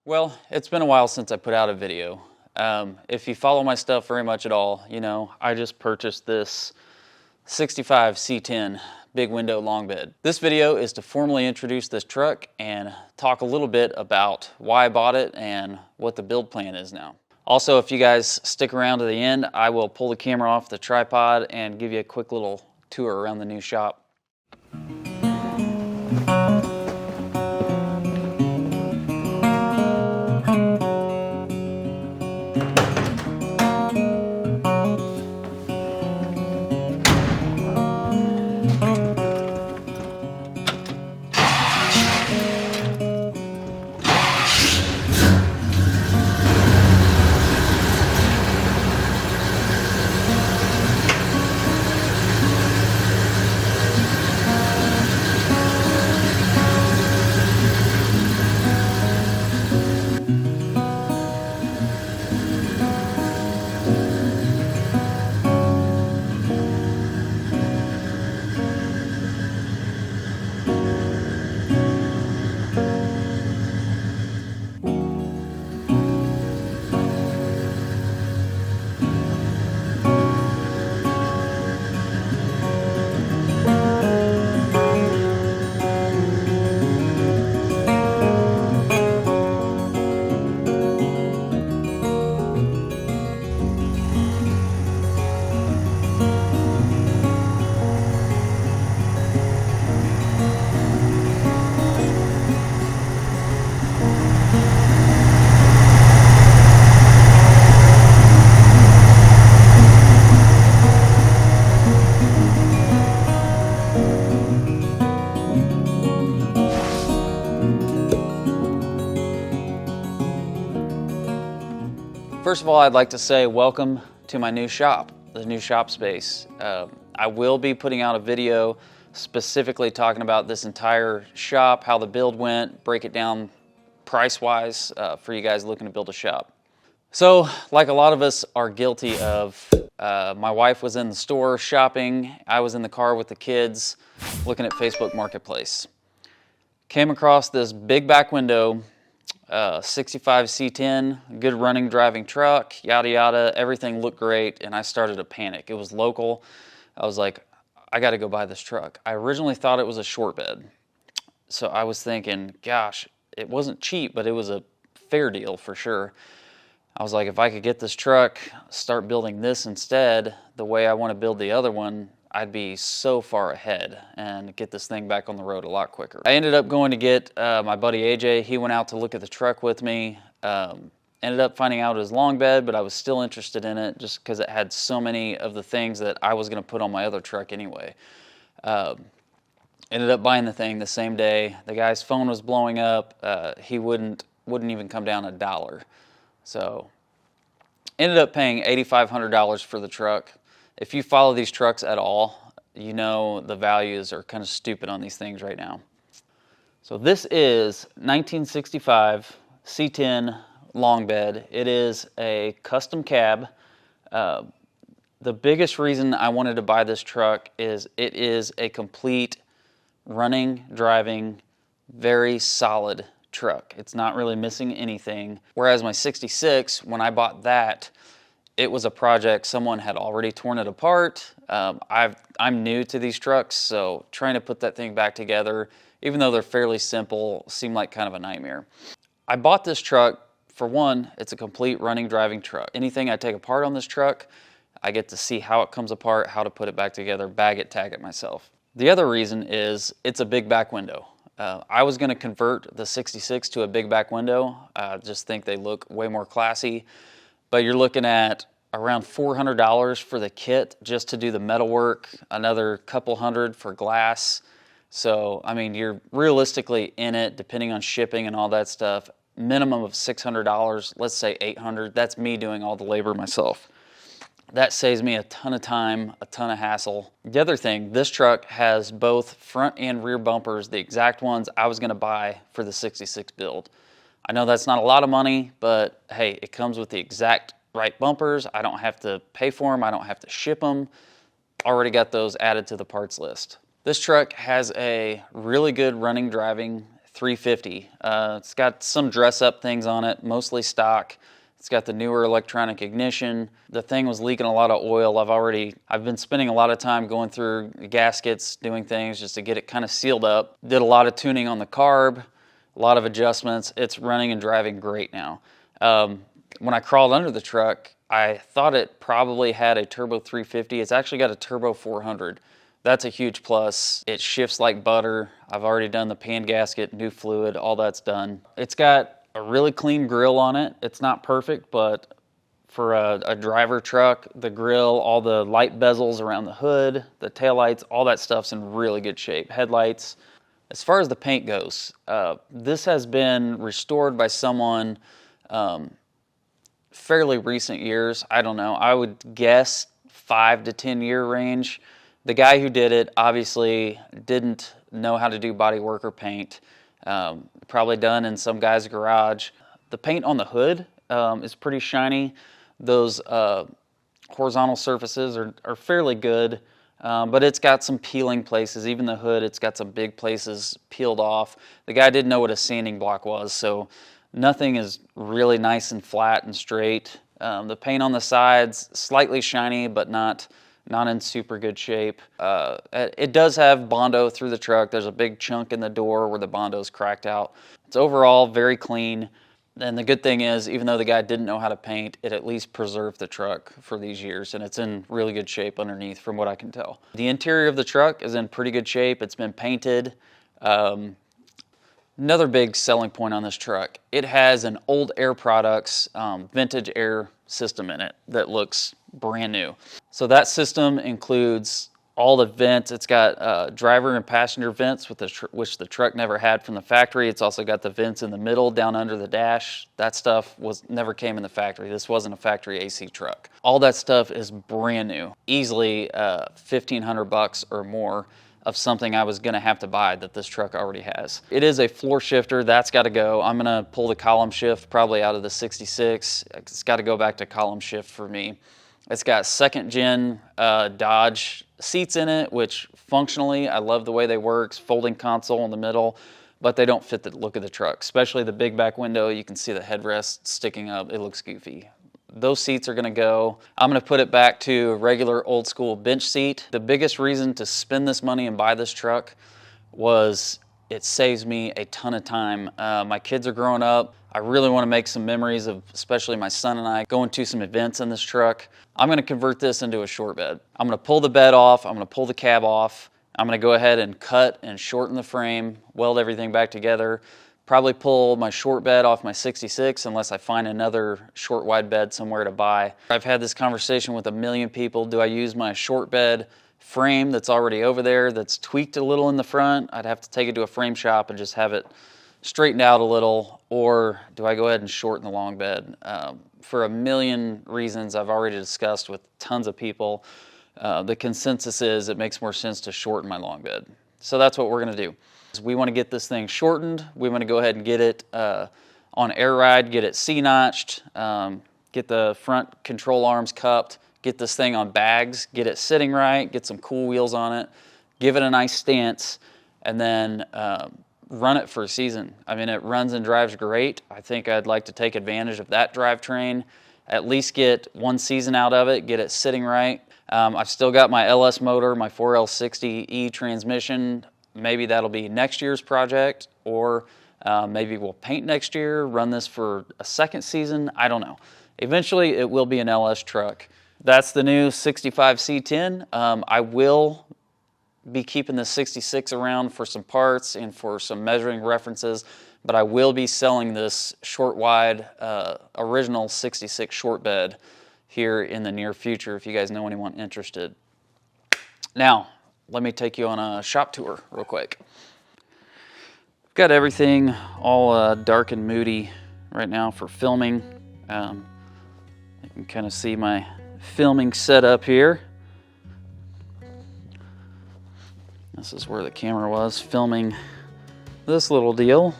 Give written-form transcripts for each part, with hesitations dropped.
Well, it's been a while since I put out a video. If you follow my stuff very much at all, you know, I just purchased this 65 C10 big window long bed. This video is to formally introduce this truck and talk a little bit about why I bought it and what the build plan is now. Also, if you guys stick around to the end, I will pull the camera off the tripod and give you a quick little tour around the new shop. First of all, I'd like to say welcome to my new shop, the new shop space. I will be putting out a video specifically talking about this entire shop, how the build went, break it down price-wise for you guys looking to build a shop. So, like a lot of us are guilty of, my wife was in the store shopping, I was in the car with the kids looking at Facebook Marketplace. Came across this big back window, 65 C10, good running driving truck, yada yada, everything looked great, and I started to panic. It was local. I was like, I got to go buy this truck. I originally thought it was a short bed, so I was thinking, gosh, it wasn't cheap, but it was a fair deal for sure. I was like, if I could get this truck, start building this instead, the way I want to build the other one, I'd be so far ahead and get this thing back on the road a lot quicker. I ended up going to get my buddy AJ. He went out to look at the truck with me. Ended up finding out it was long bed, but I was still interested in it just because it had so many of the things that I was going to put on my other truck anyway. Ended up buying the thing the same day. The guy's phone was blowing up. He wouldn't even come down $1. So ended up paying $8,500 for the truck. If you follow these trucks at all, you know the values are kind of stupid on these things right now. So this is 1965 C10 long bed. It is a custom cab. The biggest reason I wanted to buy this truck is it is a complete running, driving, very solid truck. It's not really missing anything. Whereas my 66, when I bought that, it was a project, someone had already torn it apart. I'm new to these trucks, so trying to put that thing back together, even though they're fairly simple, seemed like kind of a nightmare. I bought this truck, for one, it's a complete running, driving truck. Anything I take apart on this truck, I get to see how it comes apart, how to put it back together, bag it, tag it myself. The other reason is it's a big back window. I was gonna convert the 66 to a big back window. I just think they look way more classy. But you're looking at around $400 for the kit just to do the metal work, another couple hundred for glass. So, I mean, you're realistically in it, depending on shipping and all that stuff, minimum of $600, let's say $800. That's me doing all the labor myself. That saves me a ton of time, a ton of hassle. The other thing, this truck has both front and rear bumpers, the exact ones I was gonna buy for the 66 build. I know that's not a lot of money, but hey, it comes with the exact right bumpers. I don't have to pay for them. I don't have to ship them. Already got those added to the parts list. This truck has a really good running, driving 350. It's got some dress-up things on it, mostly stock. It's got the newer electronic ignition. The thing was leaking a lot of oil. I've been spending a lot of time going through gaskets, doing things just to get it kind of sealed up. Did a lot of tuning on the carb, a lot of adjustments. It's running and driving great now. When I crawled under the truck, I thought it probably had a turbo 350. It's actually got a turbo 400. That's a huge plus. It shifts like butter. I've already done the pan gasket, new fluid, all that's done. It's got a really clean grill on it. It's not perfect, but for a driver truck, the grill, all the light bezels around the hood, the taillights, all that stuff's in really good shape. Headlights. As far as the paint goes, this has been restored by someone fairly recent years. I don't know. I would guess 5 to 10 year range. The guy who did it obviously didn't know how to do body work or paint. Probably done in some guy's garage. The paint on the hood is pretty shiny. Those horizontal surfaces are fairly good, but it's got some peeling places. Even the hood, it's got some big places peeled off. The guy didn't know what a sanding block was, so nothing is really nice and flat and straight. The paint on the sides, slightly shiny, but not in super good shape. It does have Bondo through the truck. There's a big chunk in the door where the Bondo's cracked out. It's overall very clean. And the good thing is, even though the guy didn't know how to paint, it at least preserved the truck for these years, and it's in really good shape underneath from what I can tell. The interior of the truck is in pretty good shape. It's been painted. Another big selling point on this truck, it has an Old Air Products vintage air system in it that looks brand new. So that system includes all the vents. It's got driver and passenger vents, which the truck never had from the factory. It's also got the vents in the middle down under the dash. That stuff never came in the factory. This wasn't a factory AC truck. All that stuff is brand new. Easily $1,500 or more of something I was gonna have to buy that this truck already has. It is a floor shifter, that's gotta go. I'm gonna pull the column shift probably out of the 66. It's gotta go back to column shift for me. It's got second gen Dodge seats in it, which functionally, I love the way they work. Folding console in the middle, but they don't fit the look of the truck, especially the big back window. You can see the headrest sticking up, it looks goofy. Those seats are gonna go. I'm gonna put it back to a regular old school bench seat. The biggest reason to spend this money and buy this truck was it saves me a ton of time. My kids are growing up. I really wanna make some memories of, especially my son and I, going to some events in this truck. I'm gonna convert this into a short bed. I'm gonna pull the bed off, I'm gonna pull the cab off. I'm gonna go ahead and cut and shorten the frame, weld everything back together. Probably pull my short bed off my 66 unless I find another short wide bed somewhere to buy. I've had this conversation with a million people. Do I use my short bed frame that's already over there that's tweaked a little in the front? I'd have to take it to a frame shop and just have it straightened out a little. Or do I go ahead and shorten the long bed? For a million reasons I've already discussed with tons of people, the consensus is it makes more sense to shorten my long bed. So that's what we're gonna do. We want to get this thing shortened. We want to go ahead and get it on air ride, get it C-notched, get the front control arms cupped, get this thing on bags, get it sitting right, get some cool wheels on it, give it a nice stance, and then run it for a season. I mean, it runs and drives great. I think I'd like to take advantage of that drivetrain, at least get one season out of it, get it sitting right. I've still got my LS motor, my 4L60E transmission. Maybe that'll be next year's project, or maybe we'll paint next year, run this for a second season. I don't know. Eventually, it will be an LS truck. That's the new 65 C10. I will be keeping the 66 around for some parts and for some measuring references, but I will be selling this short wide original 66 short bed here in the near future if you guys know anyone interested. Now, let me take you on a shop tour real quick. Got everything all dark and moody right now for filming. You can kind of see my filming setup here. This is where the camera was filming this little deal.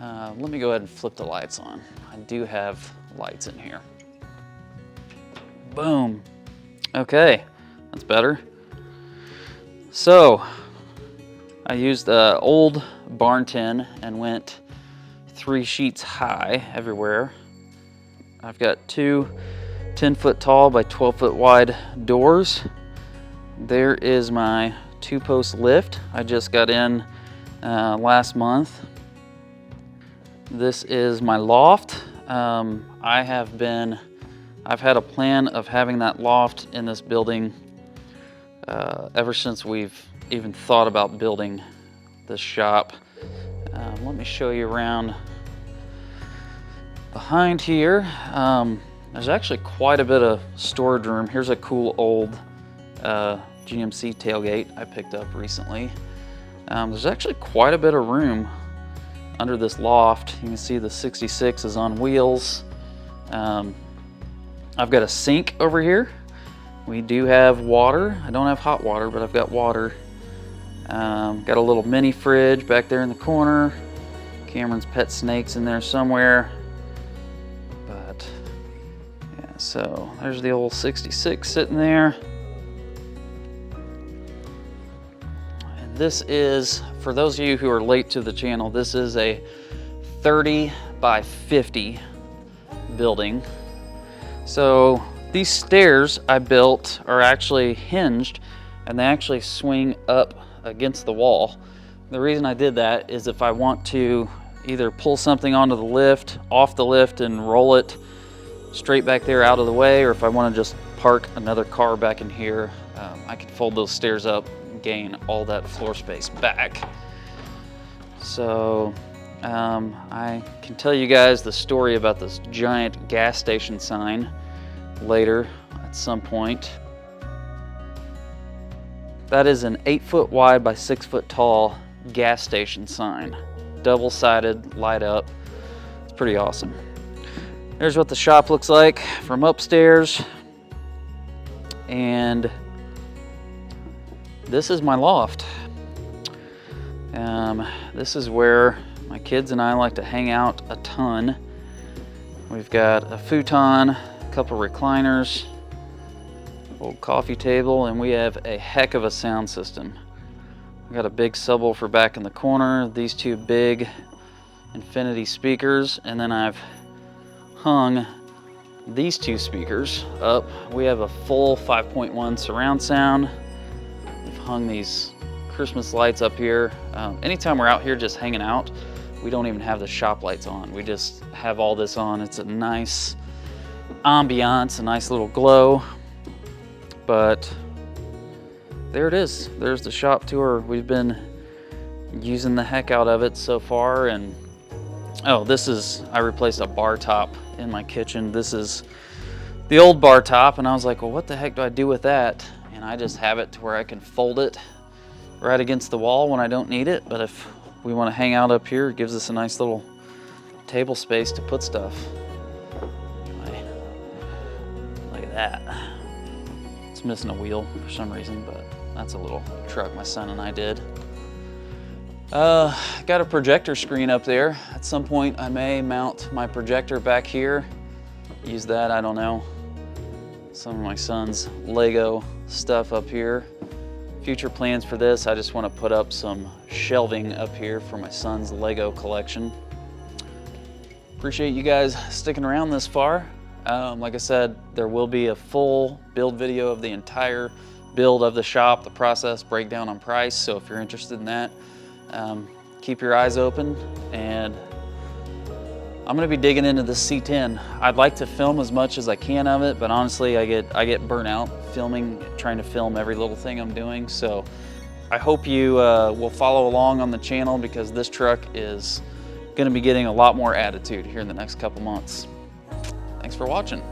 Let me go ahead and flip the lights on. I do have lights in here. Boom. Okay, that's better. So, I used an old barn tin and went 3 sheets high everywhere. I've got 2 10-foot tall by 12-foot wide doors. There is my 2-post lift I just got in last month. This is my loft. I've had a plan of having that loft in this building ever since we've even thought about building this shop. Let me show you around behind here. There's actually quite a bit of storage room. Here's a cool old GMC tailgate I picked up recently. There's actually quite a bit of room under this loft. You can see the 66 is on wheels. I've got a sink over here. We do have water. I don't have hot water, but I've got water. Got a little mini fridge back there in the corner. Cameron's pet snake's in there somewhere. But yeah, so there's the old 66 sitting there. And this is, for those of you who are late to the channel, this is a 30 by 50 building. So these stairs I built are actually hinged and they actually swing up against the wall. The reason I did that is if I want to either pull something onto the lift, off the lift and roll it straight back there out of the way, or if I want to just park another car back in here, I can fold those stairs up and gain all that floor space back. So I can tell you guys the story about this giant gas station sign later at some point. That is an 8-foot wide by 6-foot tall gas station sign. Double-sided, light up. It's pretty awesome. There's what the shop looks like from upstairs. And this is my loft. This is where my kids and I like to hang out a ton. We've got a futon, a couple recliners, old coffee table, and we have a heck of a sound system. We got a big subwoofer back in the corner, these 2 big infinity speakers, and then I've hung these 2 speakers up. We have a full 5.1 surround sound. We've hung these Christmas lights up here. Anytime we're out here just hanging out, we don't even have the shop lights on. We just have all this on. It's a nice ambiance, a nice little glow. But there it is. There's the shop tour. We've been using the heck out of it so far. And oh, this is, I replaced a bar top in my kitchen. This is the old bar top, and I was like, well, what the heck do I do with that? And I just have it to where I can fold it right against the wall when I don't need it. But if we want to hang out up here, it gives us a nice little table space to put stuff. Look at that. It's missing a wheel for some reason, but that's a little truck my son and I did. Got a projector screen up there. At some point I may mount my projector back here. Use that, I don't know. Some of my son's Lego stuff up here. Future plans for this, I just want to put up some shelving up here for my son's Lego collection. Appreciate you guys sticking around this far. Like I said, there will be a full build video of the entire build of the shop, the process, breakdown on price. So if you're interested in that, keep your eyes open. And I'm gonna be digging into the C10. I'd like to film as much as I can of it, but honestly, I get burnt out filming, trying to film every little thing I'm doing. So I hope you will follow along on the channel, because this truck is gonna be getting a lot more attitude here in the next couple months. Thanks for watching.